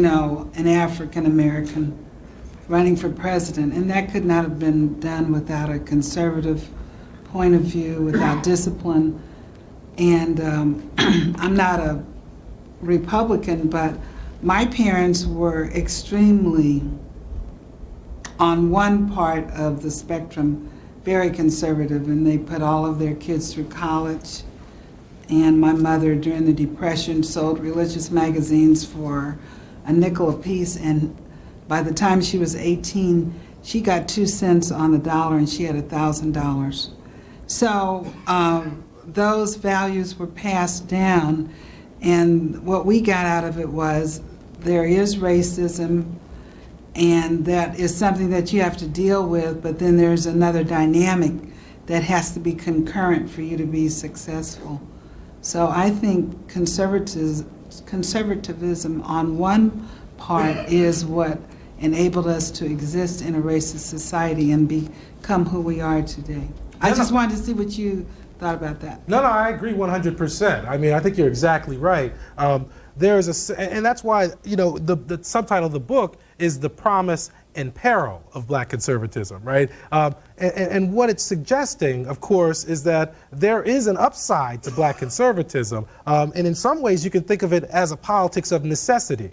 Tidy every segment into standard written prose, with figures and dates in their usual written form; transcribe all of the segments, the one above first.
an African American running for president, and that could not have been done without a conservative point of view, without discipline. And I'm not a Republican, but my parents were extremely, on one part of the spectrum, very conservative, and they put all of their kids through college. And my mother, during the Depression, sold religious magazines for a nickel apiece, and by the time she was 18, she got 2 cents on the dollar, and she had $1,000. So those values were passed down, and what we got out of it was there is racism, and that is something that you have to deal with, but then there's another dynamic that has to be concurrent for you to be successful. So I think conservatism on one part is what enabled us to exist in a racist society and become who we are today. I just wanted to see what you thought about that. No, I agree 100%. I mean, I think you're exactly right. And that's why, the subtitle of the book is The Promise and Peril of Black Conservatism, right? And what it's suggesting, of course, is that there is an upside to Black conservatism. And in some ways, you can think of it as a politics of necessity.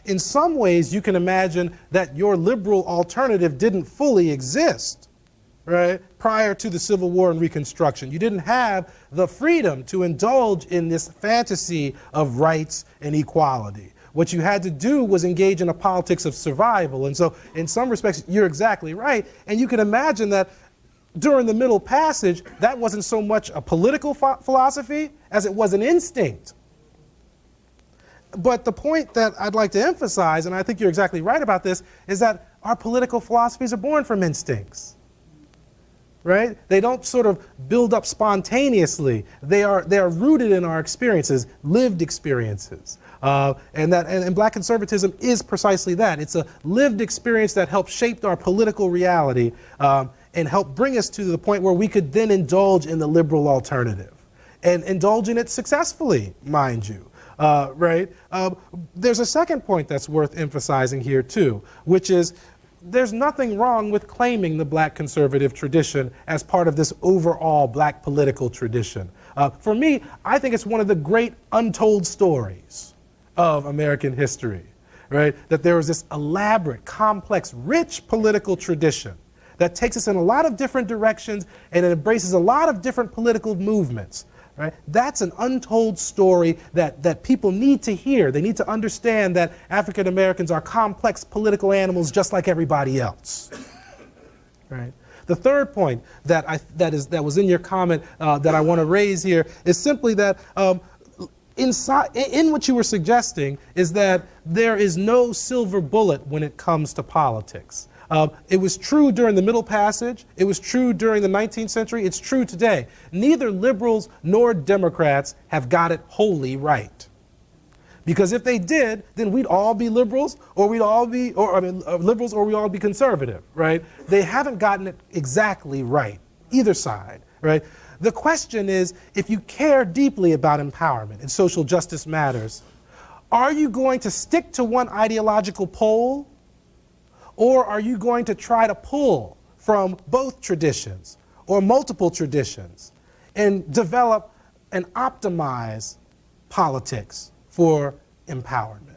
In some ways, you can imagine that your liberal alternative didn't fully exist, right, prior to the Civil War and Reconstruction. You didn't have the freedom to indulge in this fantasy of rights and equality. What you had to do was engage in a politics of survival. And so in some respects, you're exactly right. And you can imagine that during the Middle Passage, that wasn't so much a political philosophy as it was an instinct. But the point that I'd like to emphasize, and I think you're exactly right about this, is that our political philosophies are born from instincts. Right? They don't sort of build up spontaneously. They are rooted in our experiences, lived experiences. And Black conservatism is precisely that. It's a lived experience that helped shape our political reality and helped bring us to the point where we could then indulge in the liberal alternative and indulge in it successfully, mind you. Right? There's a second point that's worth emphasizing here too, which is there's nothing wrong with claiming the Black conservative tradition as part of this overall Black political tradition. For me, I think it's one of the great untold stories of American history, right? That there was this elaborate, complex, rich political tradition that takes us in a lot of different directions and it embraces a lot of different political movements. Right? That's an untold story that people need to hear. They need to understand that African Americans are complex political animals just like everybody else. Right? The third point that was in your comment that I want to raise here is simply that in what you were suggesting is that there is no silver bullet when it comes to politics. It was true during the Middle Passage. It was true during the 19th century. It's true today. Neither liberals nor Democrats have got it wholly right. Because if they did, then we'd all be liberals, or we'd all be, liberals, or we'd all be conservative, right? They haven't gotten it exactly right, either side, right? The question is, if you care deeply about empowerment and social justice matters, are you going to stick to one ideological pole? Or are you going to try to pull from both traditions or multiple traditions and develop and optimize politics for empowerment?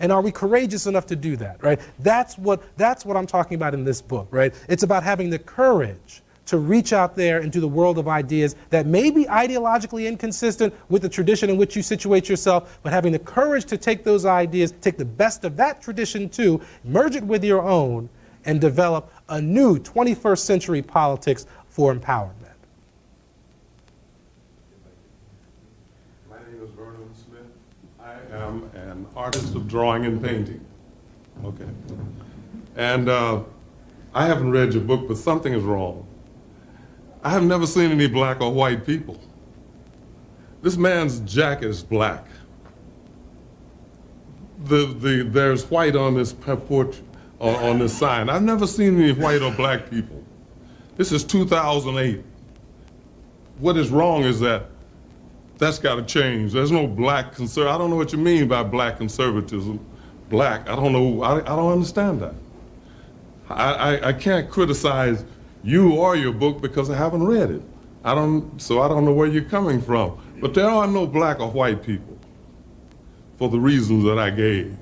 And are we courageous enough to do that, right? That's what I'm talking about in this book, right? It's about having the courage to reach out there into the world of ideas that may be ideologically inconsistent with the tradition in which you situate yourself, but having the courage to take those ideas, take the best of that tradition too, merge it with your own, and develop a new 21st century politics for empowerment. My name is Vernon Smith. I am an artist of drawing and painting. Okay. And I haven't read your book, but something is wrong. I have never seen any black or white people. This man's jacket is black. There's white on this portrait, on this sign. I've never seen any white or black people. This is 2008. What is wrong is that's got to change. There's no black I don't know what you mean by black conservatism. black. I don't know, I don't understand that. I can't criticize you or your book because I haven't read it. So I don't know where you're coming from. But there are no black or white people for the reasons that I gave.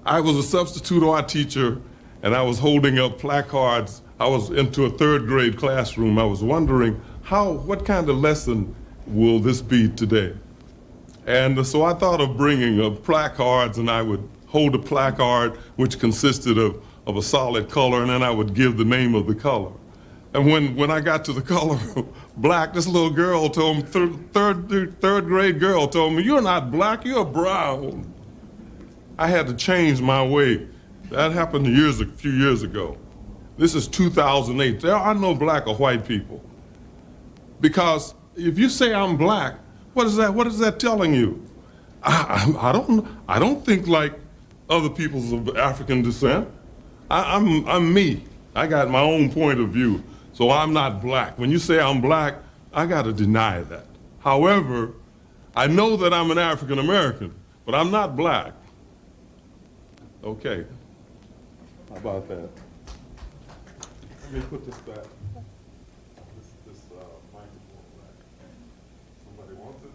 I was a substitute art teacher and I was holding up placards. I was into a third grade classroom. I was wondering what kind of lesson will this be today? And so I thought of bringing up placards, and I would hold a placard which consisted of a solid color, and then I would give the name of the color. And when I got to the color black, this little girl told me, third grade girl told me, "You're not black, you're brown." I had to change my way. That happened a few years ago. This is 2008. There are no black or white people. Because if you say I'm black, what is that telling you? I don't think like other peoples of African descent. I'm me. I got my own point of view. So I'm not black. When you say I'm black, I got to deny that. However, I know that I'm an African American, but I'm not black. Okay. How about that? Let me put this back. This microphone back. Somebody wants it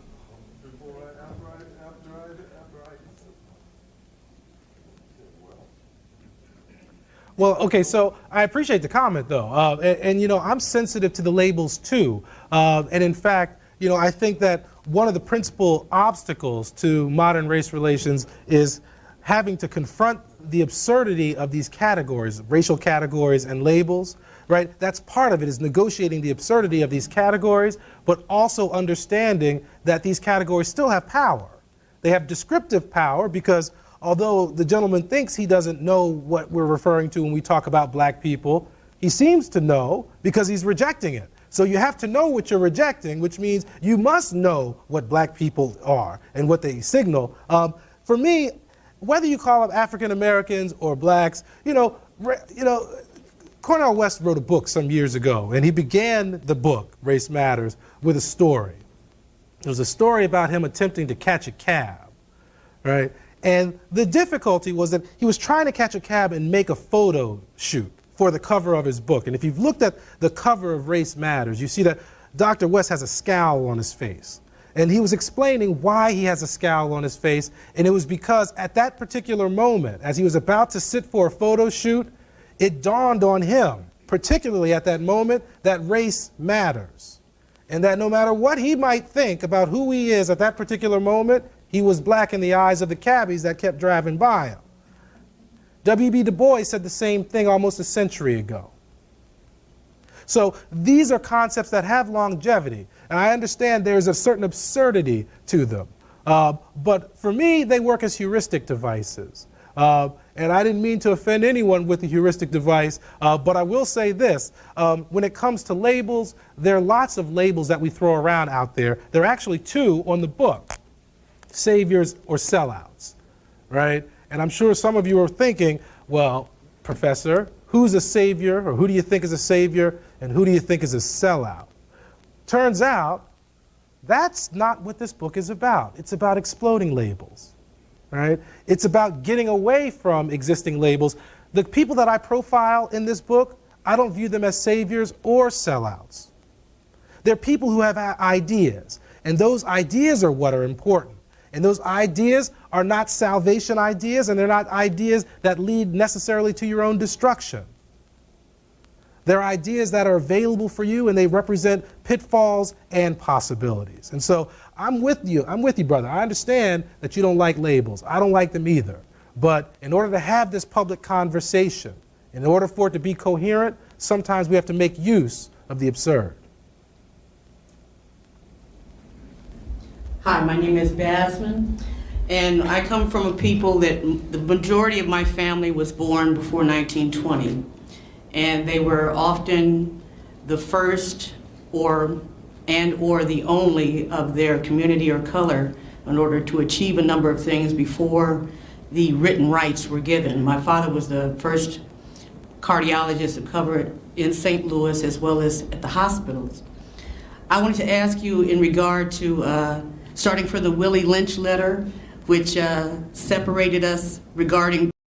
after I Well, okay, so I appreciate the comment, though. And, you know, I'm sensitive to the labels, too. And, in fact, you know, I think that one of the principal obstacles to modern race relations is having to confront the absurdity of these categories, racial categories and labels, right? That's part of it, is negotiating the absurdity of these categories, but also understanding that these categories still have power. They have descriptive power because although the gentleman thinks he doesn't know what we're referring to when we talk about black people, he seems to know because he's rejecting it. So you have to know what you're rejecting, which means you must know what black people are and what they signal. For me, whether you call them African Americans or blacks, Cornel West wrote a book some years ago, and he began the book, Race Matters, with a story. It was a story about him attempting to catch a cab, right? And the difficulty was that he was trying to catch a cab and make a photo shoot for the cover of his book. And if you've looked at the cover of Race Matters, you see that Dr. West has a scowl on his face. And he was explaining why he has a scowl on his face, and it was because at that particular moment, as he was about to sit for a photo shoot, it dawned on him, particularly at that moment, that race matters. And that no matter what he might think about who he is at that particular moment, he was black in the eyes of the cabbies that kept driving by him. W.B. Du Bois said the same thing almost a century ago. So these are concepts that have longevity, and I understand there's a certain absurdity to them. But for me, they work as heuristic devices. And I didn't mean to offend anyone with the heuristic device, but I will say this. When it comes to labels, there are lots of labels that we throw around out there. There are actually two on the book, saviors or sellouts, right? And I'm sure some of you are thinking, well, Professor, who's a savior, or who do you think is a savior, and who do you think is a sellout? Turns out, that's not what this book is about. It's about exploding labels, right? It's about getting away from existing labels. The people that I profile in this book, I don't view them as saviors or sellouts. They're people who have ideas, and those ideas are what are important. And those ideas are not salvation ideas, and they're not ideas that lead necessarily to your own destruction. They're ideas that are available for you, and they represent pitfalls and possibilities. And so I'm with you, brother. I understand that you don't like labels. I don't like them either. But in order to have this public conversation, in order for it to be coherent, sometimes we have to make use of the absurd. Hi, my name is Basman, and I come from a people that the majority of my family was born before 1920, and they were often the first or the only of their community or color in order to achieve a number of things before the written rights were given. My father was the first cardiologist to cover it in St. Louis as well as at the hospitals. I wanted to ask you in regard to starting for the Willie Lynch letter, which separated us regarding